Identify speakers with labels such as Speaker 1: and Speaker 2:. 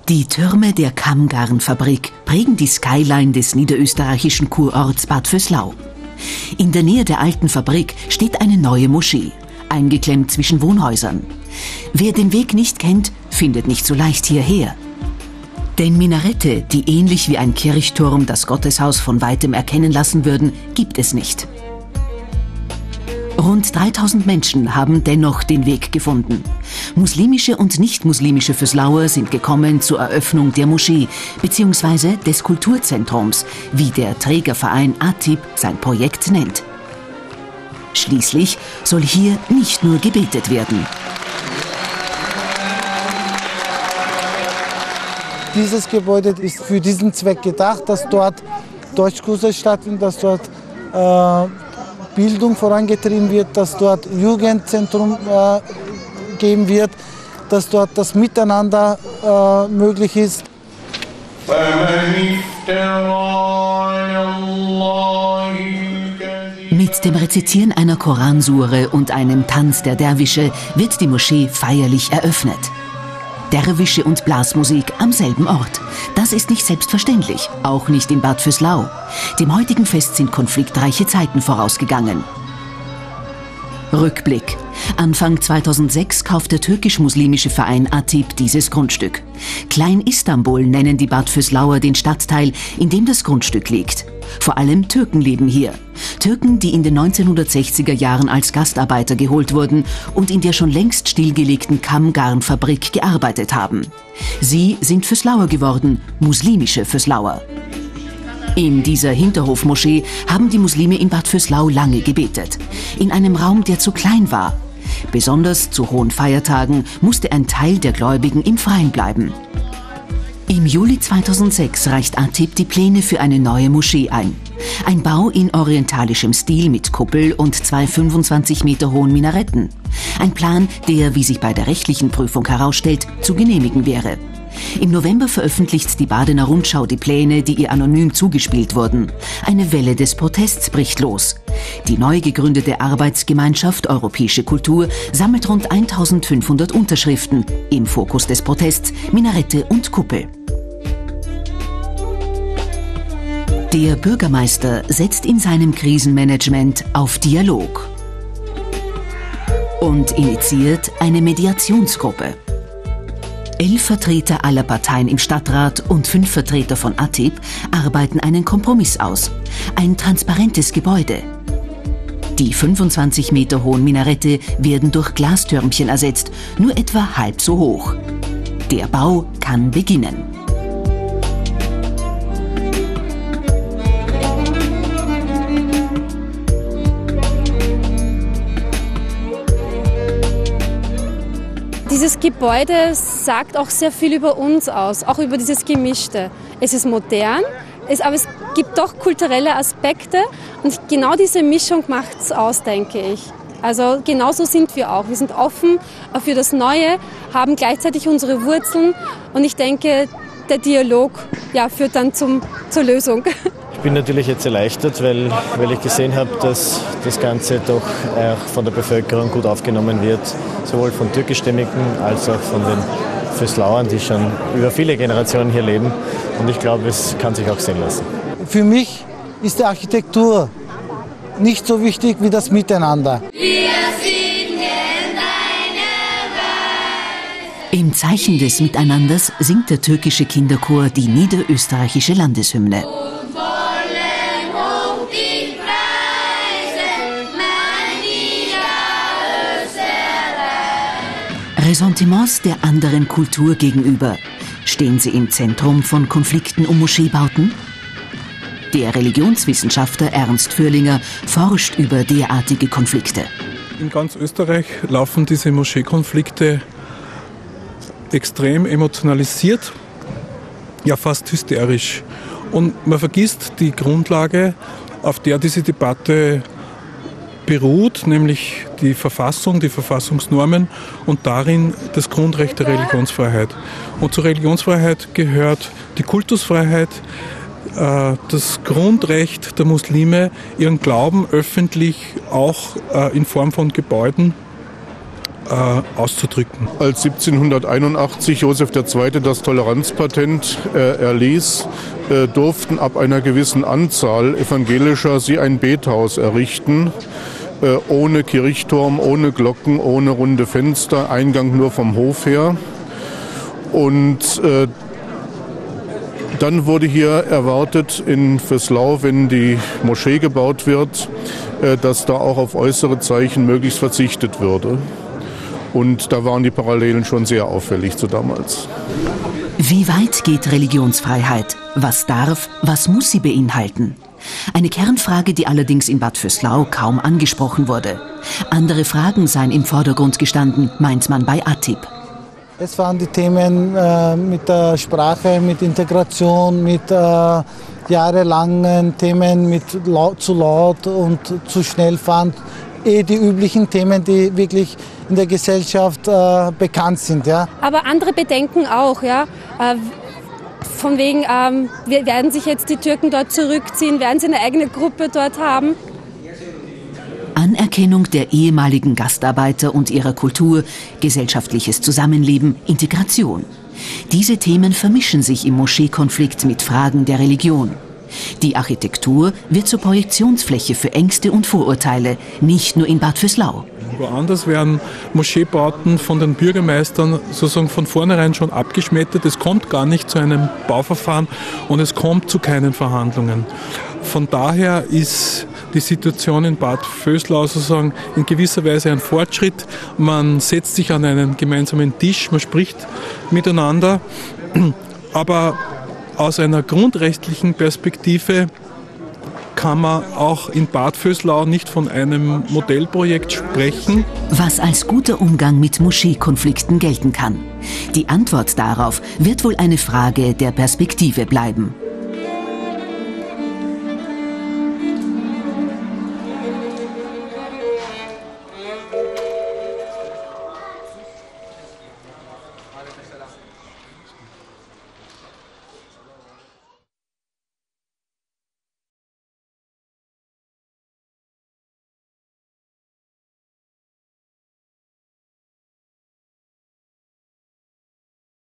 Speaker 1: Die Türme der Kammgarnfabrik prägen die Skyline des niederösterreichischen Kurorts Bad Vöslau. In der Nähe der alten Fabrik steht eine neue Moschee, eingeklemmt zwischen Wohnhäusern. Wer den Weg nicht kennt, findet nicht so leicht hierher. Denn Minarette, die ähnlich wie ein Kirchturm das Gotteshaus von weitem erkennen lassen würden, gibt es nicht. Rund 3000 Menschen haben dennoch den Weg gefunden. Muslimische und nicht-muslimische Vöslauer sind gekommen zur Eröffnung der Moschee bzw. des Kulturzentrums, wie der Trägerverein ATIP sein Projekt nennt. Schließlich soll hier nicht nur gebetet werden.
Speaker 2: Dieses Gebäude ist für diesen Zweck gedacht, dass dort Deutschkurse stattfinden, dass dort Bildung vorangetrieben wird, dass dort Jugendzentrum geben wird, dass dort das Miteinander möglich ist.
Speaker 1: Mit dem Rezitieren einer Koransure und einem Tanz der Derwische wird die Moschee feierlich eröffnet. Derwische und Blasmusik am selben Ort. Das ist nicht selbstverständlich, auch nicht in Bad Vöslau. Dem heutigen Fest sind konfliktreiche Zeiten vorausgegangen. Rückblick. Anfang 2006 kauft der türkisch-muslimische Verein ATIP dieses Grundstück. Klein Istanbul nennen die Bad Vöslauer den Stadtteil, in dem das Grundstück liegt. Vor allem Türken leben hier. Türken, die in den 1960er Jahren als Gastarbeiter geholt wurden und in der schon längst stillgelegten Kammgarnfabrik gearbeitet haben. Sie sind Vöslauer geworden, muslimische Vöslauer. In dieser Hinterhofmoschee haben die Muslime in Bad Vöslau lange gebetet. In einem Raum, der zu klein war. Besonders zu hohen Feiertagen musste ein Teil der Gläubigen im Freien bleiben. Im Juli 2006 reicht ATIP die Pläne für eine neue Moschee ein. Ein Bau in orientalischem Stil mit Kuppel und 2 25 Meter hohen Minaretten. Ein Plan, der, wie sich bei der rechtlichen Prüfung herausstellt, zu genehmigen wäre. Im November veröffentlicht die Badener Rundschau die Pläne, die ihr anonym zugespielt wurden. Eine Welle des Protests bricht los. Die neu gegründete Arbeitsgemeinschaft Europäische Kultur sammelt rund 1500 Unterschriften. Im Fokus des Protests Minarette und Kuppel. Der Bürgermeister setzt in seinem Krisenmanagement auf Dialog und initiiert eine Mediationsgruppe. 11 Vertreter aller Parteien im Stadtrat und 5 Vertreter von ATIP arbeiten einen Kompromiss aus. Ein transparentes Gebäude. Die 25 Meter hohen Minarette werden durch Glastürmchen ersetzt, nur etwa halb so hoch. Der Bau kann beginnen.
Speaker 3: Dieses Gebäude sagt auch sehr viel über uns aus, auch über dieses Gemischte. Es ist modern, aber es gibt doch kulturelle Aspekte und genau diese Mischung macht es aus, denke ich. Also genauso sind wir auch. Wir sind offen für das Neue, haben gleichzeitig unsere Wurzeln und ich denke, der Dialog führt dann zur Lösung.
Speaker 4: Ich bin natürlich jetzt erleichtert, weil ich gesehen habe, dass das Ganze doch von der Bevölkerung gut aufgenommen wird, sowohl von türkischstämmigen als auch von den Vöslauern, die schon über viele Generationen hier leben. Und ich glaube, es kann sich auch sehen lassen.
Speaker 2: Für mich ist die Architektur nicht so wichtig wie das Miteinander.
Speaker 1: Im Zeichen des Miteinanders singt der türkische Kinderchor die niederösterreichische Landeshymne. Ressentiments der anderen Kultur gegenüber. Stehen sie im Zentrum von Konflikten um Moscheebauten? Der Religionswissenschaftler Ernst Fürlinger forscht über derartige Konflikte.
Speaker 5: In ganz Österreich laufen diese Moscheekonflikte extrem emotionalisiert, ja fast hysterisch. Und man vergisst die Grundlage, auf der diese Debatte beruht, nämlich die Verfassung, die Verfassungsnormen und darin das Grundrecht der Religionsfreiheit. Und zur Religionsfreiheit gehört die Kultusfreiheit, das Grundrecht der Muslime, ihren Glauben öffentlich auch in Form von Gebäuden auszudrücken.
Speaker 6: Als 1781 Josef II. Das Toleranzpatent erließ, durften ab einer gewissen Anzahl Evangelischer sie ein Bethaus errichten, ohne Kirchturm, ohne Glocken, ohne runde Fenster, Eingang nur vom Hof her. Und dann wurde hier erwartet in Vöslau, wenn die Moschee gebaut wird, dass da auch auf äußere Zeichen möglichst verzichtet würde. Und da waren die Parallelen schon sehr auffällig zu damals.
Speaker 1: Wie weit geht Religionsfreiheit? Was darf, was muss sie beinhalten? Eine Kernfrage, die allerdings in Bad Vöslau kaum angesprochen wurde. Andere Fragen seien im Vordergrund gestanden, meint man bei ATIP.
Speaker 2: Es waren die Themen mit der Sprache, mit Integration, mit jahrelangen Themen mit zu laut und zu schnell fahren. Die üblichen Themen, die wirklich in der Gesellschaft bekannt sind. Ja.
Speaker 3: Aber andere Bedenken auch. Ja. Von wegen, werden sich jetzt die Türken dort zurückziehen, werden sie eine eigene Gruppe dort haben?
Speaker 1: Anerkennung der ehemaligen Gastarbeiter und ihrer Kultur, gesellschaftliches Zusammenleben, Integration. Diese Themen vermischen sich im Moscheekonflikt mit Fragen der Religion. Die Architektur wird zur Projektionsfläche für Ängste und Vorurteile, nicht nur in Bad Vöslau.
Speaker 5: Woanders werden Moscheebauten von den Bürgermeistern sozusagen von vornherein schon abgeschmettert. Es kommt gar nicht zu einem Bauverfahren und es kommt zu keinen Verhandlungen. Von daher ist die Situation in Bad Vöslau sozusagen in gewisser Weise ein Fortschritt. Man setzt sich an einen gemeinsamen Tisch, man spricht miteinander, aber aus einer grundrechtlichen Perspektive kann man auch in Bad Vöslau nicht von einem Modellprojekt sprechen.
Speaker 1: Was als guter Umgang mit Moscheekonflikten gelten kann. Die Antwort darauf wird wohl eine Frage der Perspektive bleiben.